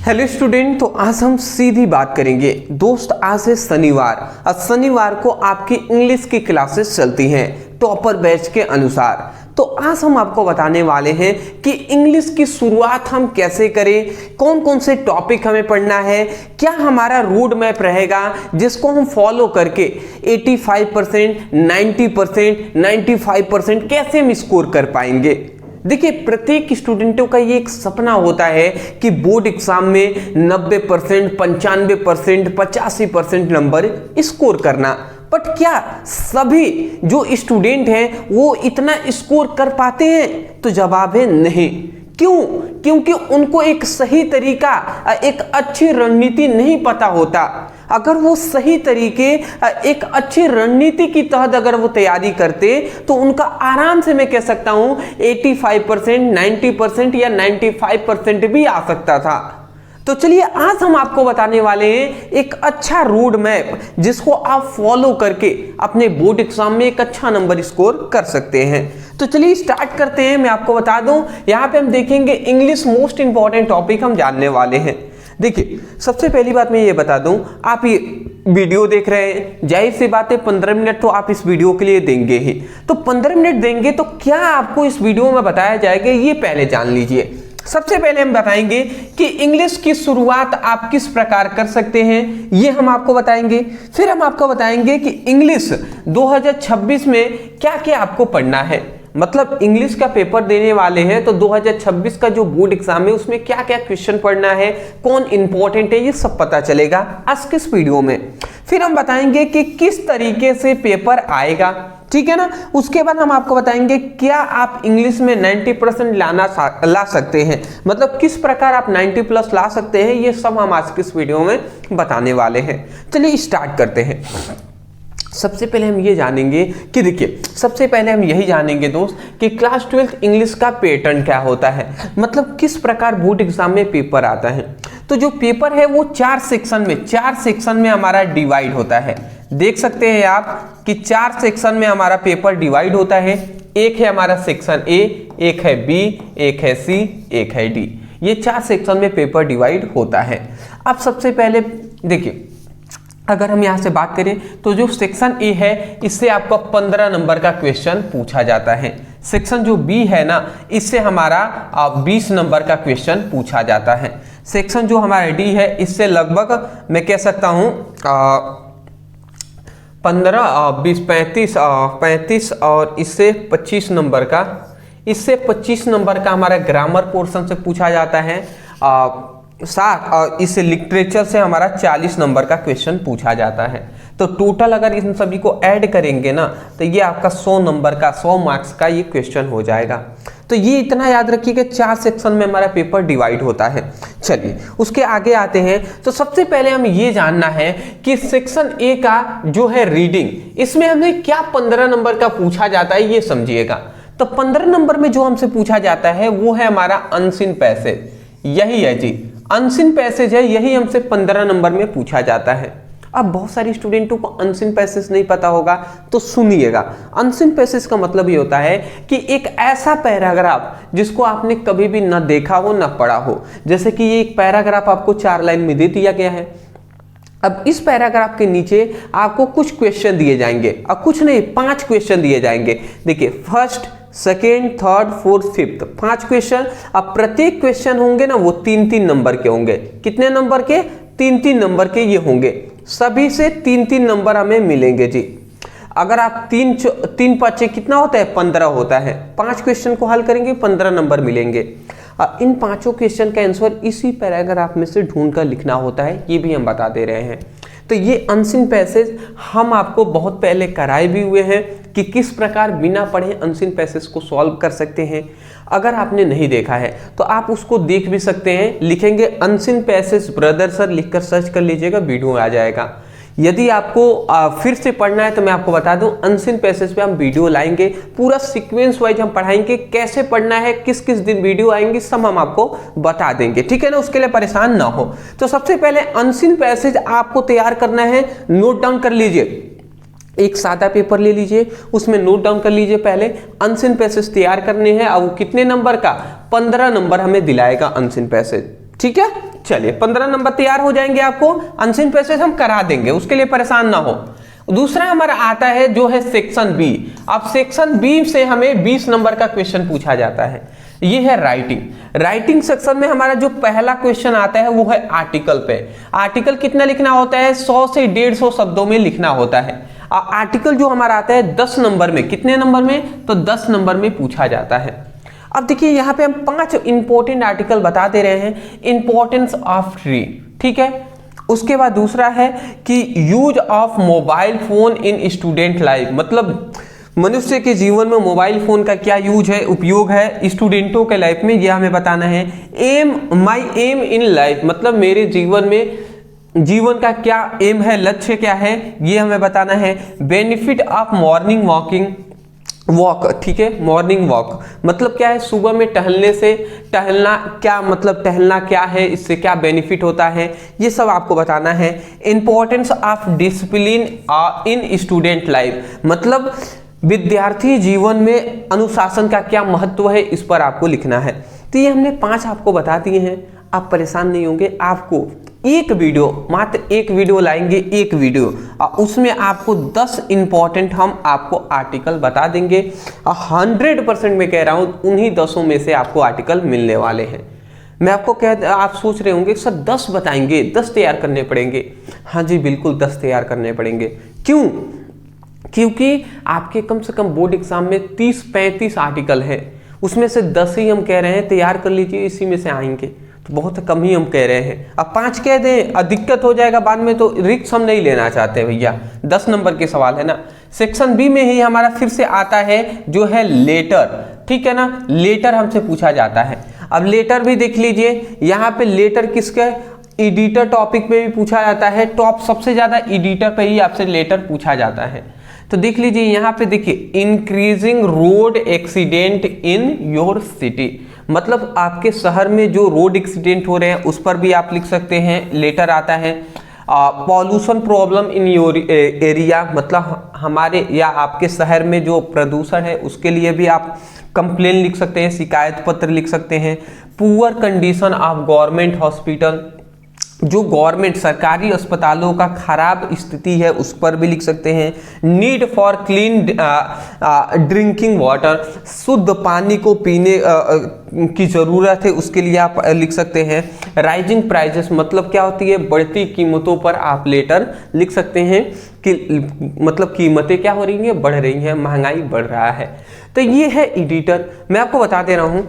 Hello student, तो आज हम सीधी बात करेंगे। दोस्त, आज है शनिवार और शनिवार को आपकी इंग्लिश की क्लासेस चलती हैं टॉपर बैच के अनुसार। तो आज हम आपको बताने वाले हैं कि इंग्लिश की शुरुआत हम कैसे करें, कौन कौन से टॉपिक हमें पढ़ना है, क्या हमारा रोड मैप रहेगा जिसको हम फॉलो करके 85%, 90%, 95% कैसे हम स्कोर कर पाएंगे। देखिए, प्रत्येक स्टूडेंटों का ये एक सपना होता है कि बोर्ड एग्जाम में 90%, 95%, 85% नंबर स्कोर करना। बट क्या सभी जो स्टूडेंट हैं वो इतना स्कोर कर पाते हैं? तो जवाब है नहीं। क्यों? क्योंकि उनको एक सही तरीका, एक अच्छी रणनीति नहीं पता होता। अगर वो सही तरीके, एक अच्छी रणनीति की तहत अगर वो तैयारी करते तो उनका आराम से, मैं कह सकता हूं, 85%, 90% या 95% भी आ सकता था। तो चलिए, आज हम आपको बताने वाले हैं एक अच्छा रोड मैप जिसको आप फॉलो करके अपने बोर्ड एग्जाम में एक अच्छा नंबर स्कोर कर सकते हैं। तो चलिए स्टार्ट करते हैं। मैं आपको बता दूं, यहाँ पे हम देखेंगे इंग्लिश मोस्ट इंपॉर्टेंट टॉपिक हम जानने वाले हैं। देखिए, सबसे पहली बात मैं ये बता दूं, आप ये वीडियो देख रहे हैं, जाहिर सी बात है 15 मिनट तो आप इस वीडियो के लिए देंगे ही। तो 15 मिनट देंगे तो क्या आपको इस वीडियो में बताया जाएगा, ये पहले जान लीजिए। सबसे पहले हम बताएंगे कि इंग्लिश की शुरुआत आप किस प्रकार कर सकते हैं, ये हम आपको बताएंगे। फिर हम आपको बताएंगे कि इंग्लिश 2026 में क्या क्या आपको पढ़ना है। मतलब इंग्लिश का पेपर देने वाले हैं तो 2026 का जो बोर्ड एग्जाम है उसमें क्या क्या क्वेश्चन पढ़ना है, कौन इंपॉर्टेंट है, ये सब पता चलेगा आज के इस वीडियो में। फिर हम बताएंगे कि किस तरीके से पेपर आएगा, ठीक है ना। उसके बाद हम आपको बताएंगे क्या आप इंग्लिश में 90% ला सकते हैं, मतलब किस प्रकार आप 90+ ला सकते हैं। ये सब हम आज के इस वीडियो में बताने वाले हैं। चलिए स्टार्ट करते हैं। सबसे पहले हम ये जानेंगे कि देखिए, सबसे पहले हम यही जानेंगे दोस्त कि क्लास 12th इंग्लिश का पैटर्न क्या होता है, मतलब किस प्रकार बोर्ड एग्जाम में पेपर आता है। तो जो पेपर है वो 4 सेक्शन में हमारा डिवाइड होता है। देख सकते हैं आप कि 4 सेक्शन में हमारा पेपर डिवाइड होता है। एक है हमारा सेक्शन ए, एक है बी, एक है सी, एक है डी। ये 4 सेक्शन में पेपर डिवाइड होता है। अब सबसे पहले देखिए, अगर हम यहाँ से बात करें तो जो सेक्शन ए है इससे आपका 15 नंबर का क्वेश्चन पूछा जाता है। सेक्शन जो बी है ना, इससे हमारा 20 नंबर का क्वेश्चन पूछा जाता है। सेक्शन जो हमारा डी है इससे लगभग मैं कह सकता हूँ 15, 20, 35 और इससे 25 नंबर का, इससे 25 नंबर का हमारा ग्रामर पोर्शन से पूछा जाता है। 7 और इस लिटरेचर से हमारा 40 नंबर का क्वेश्चन पूछा जाता है। तो टोटल अगर इन सभी को ऐड करेंगे ना तो ये आपका 100 नंबर का, 100 मार्क्स का ये क्वेश्चन हो जाएगा। तो ये इतना याद रखिए कि 4 सेक्शन में हमारा पेपर डिवाइड होता है। चलिए उसके आगे आते हैं। तो सबसे पहले हम ये जानना है कि सेक्शन ए का जो है रीडिंग, इसमें हमें क्या 15 नंबर का पूछा जाता है, ये समझिएगा। तो 15 नंबर में जो हमसे पूछा जाता है वो है हमारा अनसीन पैसेज। यही है जी, अनसीन पैसेज है, यही हमसे 15 नंबर में पूछा जाता है। अब बहुत सारे स्टूडेंटों को अनसीन पैसेज नहीं पता होगा, तो सुनिएगा। अनसीन पैसेज का मतलब ये होता है कि एक ऐसा पैराग्राफ जिसको आपने कभी भी ना देखा हो ना पढ़ा हो। जैसे कि ये एक पैराग्राफ आपको 4 लाइन में दे दिया गया है। अब इस पैराग्राफ के नीचे आपको कुछ क्वेश्चन दिए जाएंगे, और कुछ नहीं, 5 क्वेश्चन दिए जाएंगे। देखिए, first, second, third, fourth, fifth, 5 question. अब प्रत्येक क्वेश्चन होंगे ना वो 3-3 नंबर के होंगे। कितने नंबर के? 3-3 नंबर के ये होंगे। सभी से 3-3 नंबर हमें मिलेंगे जी। अगर आप 3 5 कितना होता है? 15 होता है। 5 क्वेश्चन को हल करेंगे, 15 नंबर मिलेंगे। इन 5 क्वेश्चन का आंसर इसी पैराग्राफ में से ढूंढ कर लिखना होता है, ये भी हम बता दे रहे हैं। तो ये अनसीन पैसेज हम आपको बहुत पहले कराए भी हुए हैं कि किस प्रकार बिना पढ़े अनसीन पैसेज को सॉल्व कर सकते हैं। अगर आपने नहीं देखा है तो आप उसको देख भी सकते हैं। लिखेंगे अनसीन पैसेज ब्रदर सर लिखकर सर्च कर लीजिएगा, वीडियो आ जाएगा। यदि आपको फिर से पढ़ना है तो मैं आपको बता दूं, अनसीन पैसेज पे हम वीडियो लाएंगे, पूरा सीक्वेंस वाइज हम पढ़ाएंगे, कैसे पढ़ना है, किस किस दिन वीडियो आएंगी, सब हम आपको बता देंगे, ठीक है ना। उसके लिए परेशान ना हो। तो सबसे पहले अनसीन पैसेज आपको तैयार करना है, नोट डाउन कर लीजिए। एक सादा पेपर ले लीजिए, उसमें नोट डाउन कर लीजिए पहले अनसीन पैसेज तैयार करने हैं। और वो कितने नंबर का? 15 नंबर हमें दिलाएगा अनसीन पैसेज। ठीक है, चलिए 15 नंबर तैयार हो जाएंगे, आपको अनसीन पैसेज हम करा देंगे, उसके लिए परेशान ना हो। दूसरा हमारा आता है जो है सेक्शन बी। अब सेक्शन बी से हमें 20 नंबर का क्वेश्चन पूछा जाता है, ये है राइटिंग। राइटिंग सेक्शन में हमारा जो पहला क्वेश्चन आता है वो है आर्टिकल पे। आर्टिकल कितना लिखना होता है, 100 से 150 शब्दों में लिखना होता है। आर्टिकल जो हमारा आता है 10 नंबर में, कितने नंबर में, तो 10 नंबर में पूछा जाता है। अब देखिए यहाँ पे हम 5 इंपॉर्टेंट आर्टिकल बता दे रहे हैं, इंपॉर्टेंस ऑफ ट्री, ठीक है। उसके बाद दूसरा है कि use of mobile phone in student life, मतलब मनुष्य के जीवन में मोबाइल फोन का क्या यूज है, उपयोग है स्टूडेंटों के लाइफ में, यह हमें बताना है। माई एम इन लाइफ, मतलब मेरे जीवन में, जीवन का क्या एम है, लक्ष्य क्या है, ये हमें बताना है। बेनिफिट ऑफ मॉर्निंग वॉक, ठीक है, मॉर्निंग वॉक मतलब क्या है, सुबह में टहलने से, टहलना क्या मतलब, टहलना क्या है, इससे क्या बेनिफिट होता है, ये सब आपको बताना है। Importance of discipline in student life, मतलब विद्यार्थी जीवन में अनुशासन का क्या महत्व है, इस पर आपको लिखना है। तो ये हमने 5 आपको बता दिए हैं, आप परेशान नहीं होंगे। आपको एक वीडियो, मात्र एक वीडियो लाएंगे, एक वीडियो, और उसमें आपको 10 इंपॉर्टेंट हम आपको आर्टिकल बता देंगे। 100% मैं कह रहा हूँ उन्हीं 10 में से आपको आर्टिकल मिलने वाले हैं। मैं आपको आप सोच रहे होंगे सर 10 बताएंगे, 10 तैयार करने पड़ेंगे। हाँ जी बिल्कुल 10 तैयार करने पड़ेंगे। क्यों? क्योंकि आपके कम से कम बोर्ड एग्जाम में 30-35 आर्टिकल हैं, उसमें से 10 ही हम कह रहे हैं तैयार कर लीजिए, इसी में से आएंगे, तो बहुत कम ही हम कह रहे हैं। अब 5 कह दें और दिक्कत हो जाएगा बाद में, तो रिस्क हम नहीं लेना चाहते भैया। 10 नंबर के सवाल है ना। सेक्शन बी में ही हमारा फिर से आता है जो है लेटर, ठीक है ना, लेटर हमसे पूछा जाता है। अब लेटर भी देख लीजिए, यहाँ पे लेटर किसके, एडिटर टॉपिक पे भी पूछा जाता है। टॉप सबसे ज्यादा एडिटर पे ही आपसे लेटर पूछा जाता है। तो देख लीजिए यहाँ पे देखिए, increasing road accident in your city, मतलब आपके शहर में जो रोड एक्सीडेंट हो रहे हैं उस पर भी आप लिख सकते हैं, लेटर आता है। Pollution problem in your area, मतलब हमारे या आपके शहर में जो प्रदूषण है उसके लिए भी आप कंप्लेन लिख सकते हैं, शिकायत पत्र लिख सकते हैं। Poor condition of government hospital, जो गवर्नमेंट सरकारी अस्पतालों का खराब स्थिति है उस पर भी लिख सकते हैं। Need for clean drinking water, शुद्ध पानी को पीने की ज़रूरत है, उसके लिए आप लिख सकते हैं। राइजिंग प्राइजेस, मतलब क्या होती है, बढ़ती कीमतों पर आप लेटर लिख सकते हैं कि मतलब कीमतें क्या हो रही हैं, बढ़ रही हैं, महंगाई बढ़ रहा है। तो ये है एडिटर। मैं आपको बता दे रहा हूँ,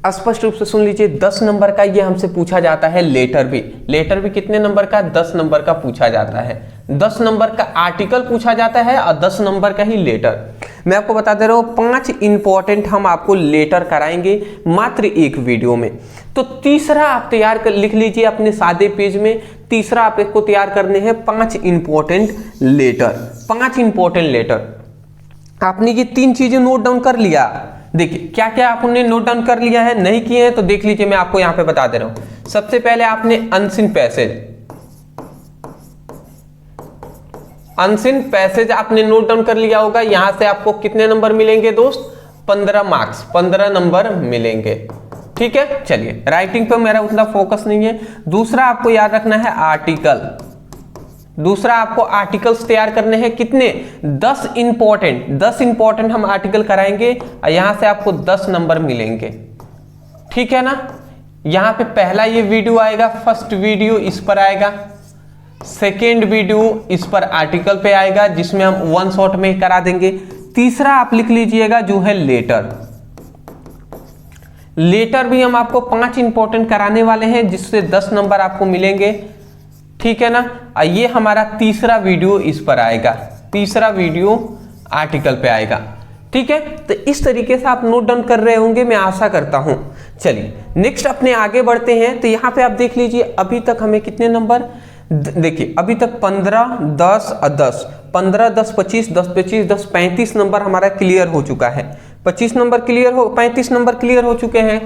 स्पष्ट रूप से सुन लीजिए, 10 नंबर का ये हमसे पूछा जाता है। लेटर भी कितने नंबर का, 10 नंबर का पूछा जाता है। 10 नंबर का आर्टिकल पूछा जाता है और 10 नंबर का ही लेटर। मैं आपको बता दे रहा हूँ 5 इंपॉर्टेंट हम आपको लेटर कराएंगे मात्र एक वीडियो में। तो तीसरा आप तैयार कर लिख लीजिए अपने सादे पेज में, तीसरा आप इसको तैयार करने हैं 5 इंपॉर्टेंट लेटर। 5 इंपॉर्टेंट लेटर, आपने ये 3 चीजें नोट डाउन कर लिया। देखिए क्या क्या आपने नोट डाउन कर लिया है, नहीं किए हैं तो देख लीजिए, मैं आपको यहां पे बता दे रहा हूं। सबसे पहले आपने अनसीन पैसेज आपने नोट डाउन कर लिया होगा। यहां से आपको कितने नंबर मिलेंगे दोस्त, 15 मार्क्स, 15 नंबर मिलेंगे, ठीक है। चलिए, राइटिंग पे मेरा उतना फोकस नहीं है। दूसरा आपको याद रखना है आर्टिकल, दूसरा आपको आर्टिकल्स तैयार करने हैं, कितने, 10 इंपॉर्टेंट हम आर्टिकल कराएंगे और यहां से आपको 10 नंबर मिलेंगे, ठीक है ना। यहां पे पहला ये वीडियो आएगा, फर्स्ट वीडियो इस पर आएगा, सेकेंड वीडियो इस पर आर्टिकल पे आएगा, जिसमें हम 1 शॉट में करा देंगे। तीसरा आप लिख लीजिएगा जो है लेटर भी हम आपको 5 इंपॉर्टेंट कराने वाले हैं, जिससे 10 नंबर आपको मिलेंगे, ठीक है ना। ये हमारा तीसरा वीडियो इस पर आएगा, तीसरा वीडियो आर्टिकल पे आएगा, ठीक है। तो इस तरीके से आप नोट डाउन कर रहे होंगे, मैं आशा करता हूं। चलिए नेक्स्ट अपने आगे बढ़ते हैं। तो यहां पे आप देख लीजिए, अभी तक हमें कितने नंबर, देखिए अभी तक 15, 10 और 10, 15, 10, 25, 10, 25, 10, 35 नंबर हमारा क्लियर हो चुका है। 25 नंबर क्लियर हो, 35 नंबर क्लियर हो चुके हैं।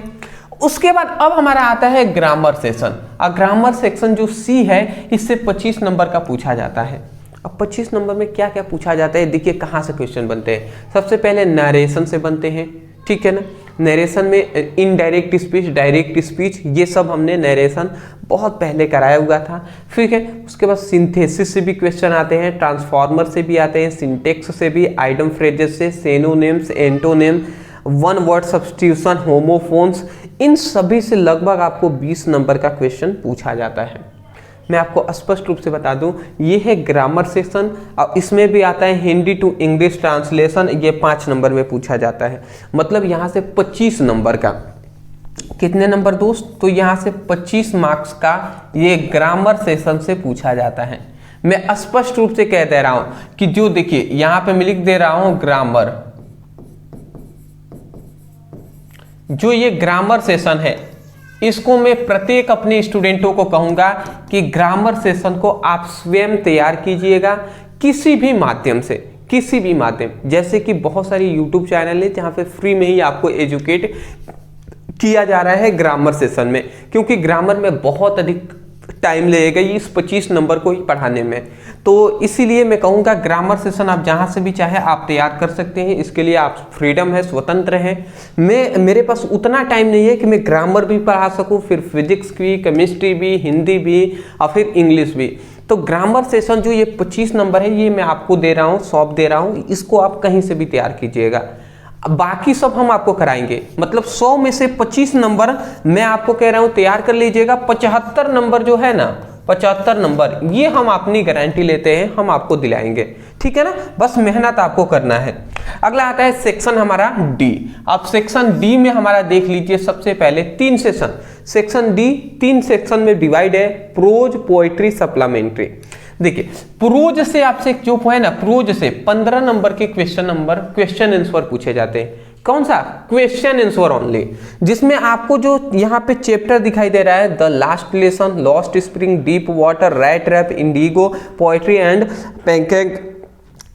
उसके बाद अब हमारा आता है ग्रामर सेक्शन। और ग्रामर सेक्शन जो सी है, इससे 25 नंबर का पूछा जाता है। अब 25 नंबर में क्या क्या पूछा जाता है, देखिए कहाँ से क्वेश्चन बनते हैं। सबसे पहले नरेशन से बनते हैं, ठीक है ना। नरेशन में इनडायरेक्ट स्पीच, डायरेक्ट स्पीच, ये सब हमने नरेशन बहुत पहले कराया हुआ था। ठीक है, उसके बाद सिंथेसिस से भी क्वेश्चन आते हैं, ट्रांसफॉर्मर से भी आते हैं, सिंटेक्स से भी, आइडम फ्रेजेस से, synonyms, antonym, one word substitution, homophones, इन सभी से लगभग आपको 20 नंबर का क्वेश्चन पूछा जाता है। मैं आपको स्पष्ट रूप से बता दूं, ये है ग्रामर सेक्शन और इसमें भी आता है हिंदी टू इंग्लिश ट्रांसलेशन, ये 5 नंबर में पूछा जाता है। मतलब यहाँ से 25 नंबर का, कितने नंबर दोस्त, तो यहाँ से 25 मार्क्स का ये ग्रामर सेशन से पूछा जाता है। मैं स्पष्ट रूप से कह दे रहा हूं कि जो देखिए यहाँ पे मैं लिख दे रहा हूं ग्रामर, जो ये ग्रामर सेशन है इसको मैं प्रत्येक अपने स्टूडेंटों को कहूंगा कि ग्रामर सेशन को आप स्वयं तैयार कीजिएगा किसी भी माध्यम से, किसी भी माध्यम, जैसे कि बहुत सारी यूट्यूब चैनल है जहां पे फ्री में ही आपको एजुकेट किया जा रहा है ग्रामर सेशन में, क्योंकि ग्रामर में बहुत अधिक टाइम लगेगा इस 25 नंबर को ही पढ़ाने में। तो इसीलिए मैं कहूँगा ग्रामर सेशन आप जहाँ से भी चाहे आप तैयार कर सकते हैं, इसके लिए आप फ्रीडम है, स्वतंत्र हैं। मेरे पास उतना टाइम नहीं है कि मैं ग्रामर भी पढ़ा सकूँ, फिर फिजिक्स भी, केमिस्ट्री भी, हिंदी भी और फिर इंग्लिश भी। तो ग्रामर सेशन जो ये 25 नंबर है ये मैं आपको दे रहा हूँ, सौंप दे रहा हूँ, इसको आप कहीं से भी तैयार कीजिएगा। बाकी सब हम आपको कराएंगे, मतलब 100 में से 25 नंबर मैं आपको कह रहा हूं तैयार कर लीजिएगा। 75 नंबर जो है ना, 75 नंबर ये हम अपनी गारंटी लेते हैं, हम आपको दिलाएंगे, ठीक है ना, बस मेहनत आपको करना है। अगला आता है सेक्शन हमारा डी। अब सेक्शन डी में हमारा देख लीजिए, सबसे पहले 3 सेक्शन, सेक्शन डी 3 सेक्शन में डिवाइड है, प्रोज, पोएट्री, सप्लीमेंट्री। देखिए प्रोज से आपसे जो है ना, प्रोज से 15 नंबर के क्वेश्चन आंसर पूछे जाते हैं। कौन सा? क्वेश्चन आंसर ओनली, जिसमें आपको जो यहाँ पे चैप्टर दिखाई दे रहा है, the last lesson, lost spring, deep water, rat trap, Indigo, poetry and pancake,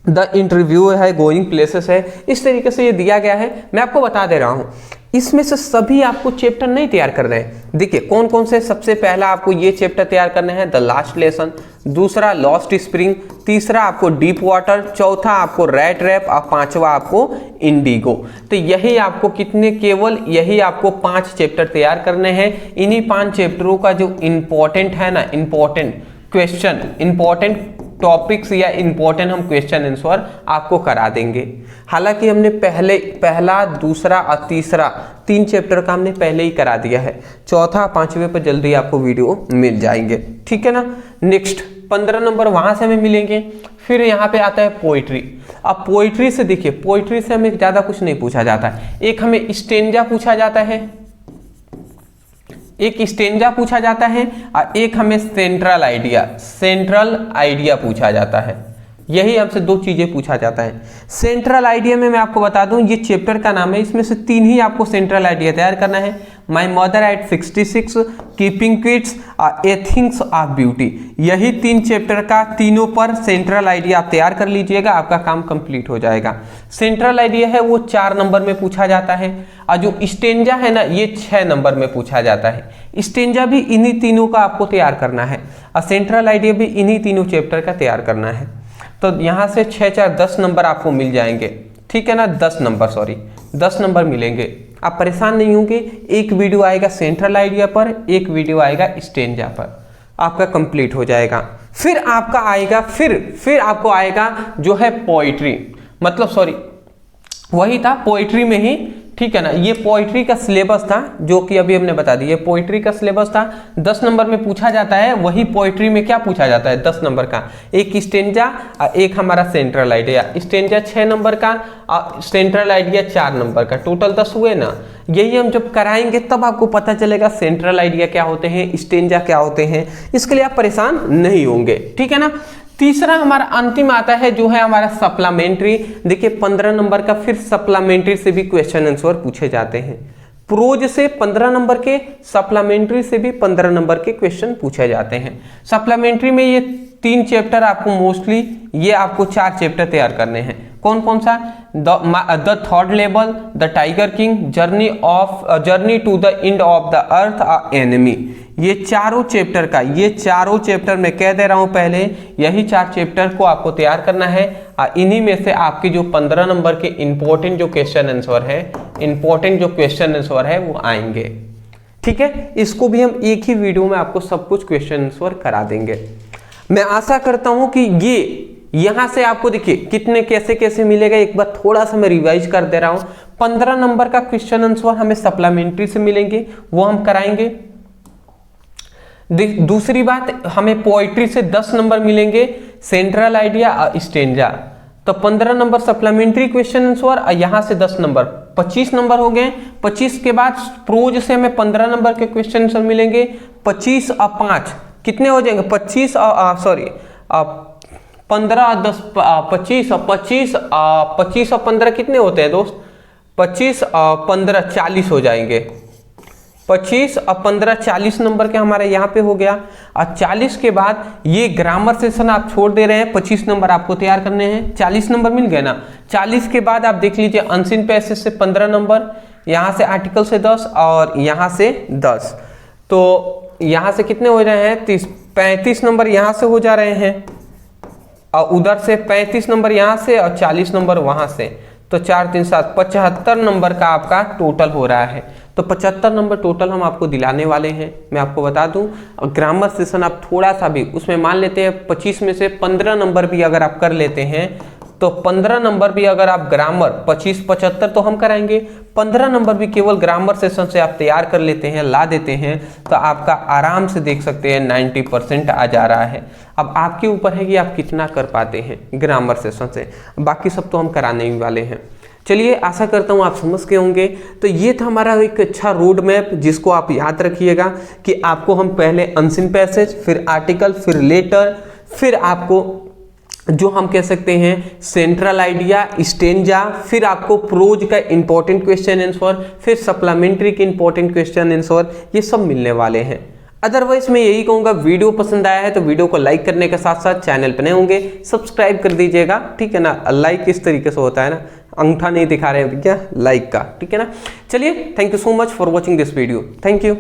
the interview है, गोइंग प्लेसेस है, इस तरीके से ये दिया गया है। मैं आपको बता दे रहा हूँ, इसमें से सभी आपको चैप्टर नहीं तैयार करना है। देखिए कौन कौन से, सबसे पहला आपको ये चैप्टर तैयार करना है, द लास्ट लेसन, दूसरा लॉस्ट स्प्रिंग, तीसरा आपको डीप वाटर, चौथा आपको रैट रैप और पांचवा आपको इंडिगो। तो यही आपको कितने, केवल यही आपको 5 चैप्टर तैयार करने हैं। इन्हीं 5 चैप्टरों का जो इंपॉर्टेंट है ना, इंपॉर्टेंट क्वेश्चन, इंपॉर्टेंट टॉपिक्स या इंपॉर्टेंट हम क्वेश्चन आंसर आपको करा देंगे। हालांकि हमने पहला, दूसरा और तीसरा 3 चैप्टर का हमने पहले ही करा दिया है, चौथा 5वें पर जल्दी आपको वीडियो मिल जाएंगे, ठीक है ना। नेक्स्ट 15 नंबर वहां से हमें मिलेंगे। फिर यहाँ पे आता है पोइट्री। अब पोइट्री से देखिए, पोइट्री से हमें ज्यादा कुछ नहीं पूछा जाता है। एक हमें स्टेंजा पूछा जाता है, एक स्टेंजा पूछा जाता है और एक हमें सेंट्रल आइडिया पूछा जाता है। यही हमसे 2 चीजें पूछा जाता है। सेंट्रल आइडिया में मैं आपको बता दूं, ये चैप्टर का नाम है, इसमें से 3 ही आपको सेंट्रल आइडिया तैयार करना है। My mother eight 66, keeping kids और एथिक्स ऑफ ब्यूटी। यही 3 चैप्टर का तीनों पर सेंट्रल आइडिया आप तैयार कर लीजिएगा, आपका काम कंप्लीट हो जाएगा। सेंट्रल आइडिया है वो 4 नंबर में पूछा जाता है और जो स्टेंजा है ना ये 6 नंबर में पूछा जाता है। स्टेंजा भी इन्हीं तीनों का आपको तैयार करना है और सेंट्रल आइडिया भी इन्हीं तीनों चैप्टर का तैयार करना है। तो यहाँ से 6 4 10 नंबर आपको मिल जाएंगे, ठीक है ना, 10 नंबर मिलेंगे। आप परेशान नहीं होंगे, एक वीडियो आएगा सेंट्रल आइडिया पर, एक वीडियो आएगा स्टेंजा पर, आपका कंप्लीट हो जाएगा। फिर आपका आएगा, फिर आपको आएगा जो है पोइट्री, मतलब सॉरी वही था पोइट्री में ही, ठीक है ना। ये पोइट्री का सिलेबस था जो कि अभी हमने बता दिया, पोइट्री का सिलेबस था, 10 नंबर में पूछा जाता है। वही पोइट्री में क्या पूछा जाता है 10 नंबर का, एक स्टेंजा और एक हमारा सेंट्रल आइडिया। स्टेंजा 6 नंबर का और सेंट्रल आइडिया 4 नंबर का, टोटल 10 हुए ना। यही हम जब कराएंगे तब आपको पता चलेगा सेंट्रल आइडिया क्या होते हैं, स्टेंजा क्या होते हैं, इसके लिए आप परेशान नहीं होंगे, ठीक है ना। तीसरा हमारा अंतिम आता है जो है हमारा सप्लीमेंट्री। देखिए 15 नंबर का फिर सप्लीमेंट्री से भी क्वेश्चन आंसर पूछे जाते हैं। प्रोज से 15 नंबर के, सप्लीमेंट्री से भी 15 नंबर के क्वेश्चन पूछे जाते हैं। सप्लीमेंट्री में ये 3 चैप्टर आपको मोस्टली, ये आपको 4 चैप्टर तैयार करने हैं। कौन कौन सा? The third level, the tiger king, journey to the end of the earth, enemy. ये चारों चैप्टर मैं कह दे रहा हूं पहले, यही 4 चैप्टर को आपको तैयार करना है। इन्हीं में से आपके जो 15 नंबर के इंपॉर्टेंट जो क्वेश्चन आंसर है वो आएंगे। ठीक है, इसको भी हम एक ही वीडियो में आपको सब कुछ क्वेश्चन आंसर करा देंगे। मैं आशा करता हूं कि ये यहां से आपको देखिए कितने कैसे मिलेगा, एक बार थोड़ा सा मैं रिवाइज कर दे रहा हूं। 15 नंबर का क्वेश्चन आंसर हमें सप्लीमेंट्री से मिलेंगे, वो हम कराएंगे। दूसरी बात, हमें पोएट्री से 10 नंबर मिलेंगे, सेंट्रल आइडिया, स्टेंजा। तो 15 नंबर सप्लीमेंट्री क्वेश्चन आंसर, यहां से 10 नंबर, 25 नंबर हो गए। 25 के बाद प्रोज से हमें 15 नंबर के क्वेश्चन आंसर मिलेंगे। 25 और 5 कितने हो जाएंगे? 25 और 15 10 25 और 15 कितने होते हैं दोस्त? 25 और 15 40 हो जाएंगे। 25 और 15 40 नंबर के हमारे यहाँ पे हो गया। और 40 के बाद ये ग्रामर सेशन आप छोड़ दे रहे हैं, 25 नंबर आपको तैयार करने हैं। 40 नंबर मिल गए ना। 40 के बाद आप देख लीजिए अनसीन पैसेज से 15 नंबर, यहाँ से आर्टिकल से 10 और यहाँ से 10। तो यहाँ से कितने हो रहे हैं? 35 नंबर यहाँ से हो जा रहे हैं, और उधर से 35 नंबर यहाँ से और 40 नंबर वहाँ से। तो 4 3 7 75 नंबर का आपका टोटल हो रहा है। तो 75 नंबर टोटल हम आपको दिलाने वाले हैं। मैं आपको बता दूं, ग्रामर सेशन आप थोड़ा सा भी उसमें मान लेते हैं 25 में से 15 नंबर भी अगर आप कर लेते हैं, तो 15 नंबर भी अगर आप ग्रामर 25 75 तो हम कराएंगे। 15 नंबर भी केवल ग्रामर सेशन से आप तैयार कर लेते हैं, ला देते हैं, तो आपका आराम से देख सकते हैं 90% आ जा रहा है। अब आपके ऊपर है कि आप कितना कर पाते हैं ग्रामर सेशन से, बाकी सब तो हम कराने ही वाले हैं। चलिए, आशा करता हूँ आप समझ के होंगे। तो ये था हमारा एक अच्छा रोड मैप, जिसको आप याद रखिएगा कि आपको हम पहले अनसीन पैसेज, फिर आर्टिकल, फिर लेटर, फिर आपको जो हम कह सकते हैं सेंट्रल आइडिया, स्टेंजा, फिर आपको प्रोज का इंपॉर्टेंट क्वेश्चन आंसर, फिर सप्लीमेंट्री के इंपॉर्टेंट क्वेश्चन आंसर, ये सब मिलने वाले हैं। अदरवाइज मैं यही कहूँगा, वीडियो पसंद आया है तो वीडियो को लाइक करने के साथ साथ चैनल पर नए होंगे सब्सक्राइब कर दीजिएगा। ठीक है ना। लाइक इस तरीके से होता है ना, अंगूठा नहीं दिखा रहे हैं क्या, लाइक का। ठीक है ना। चलिए, thank you so much for watching this video. Thank you.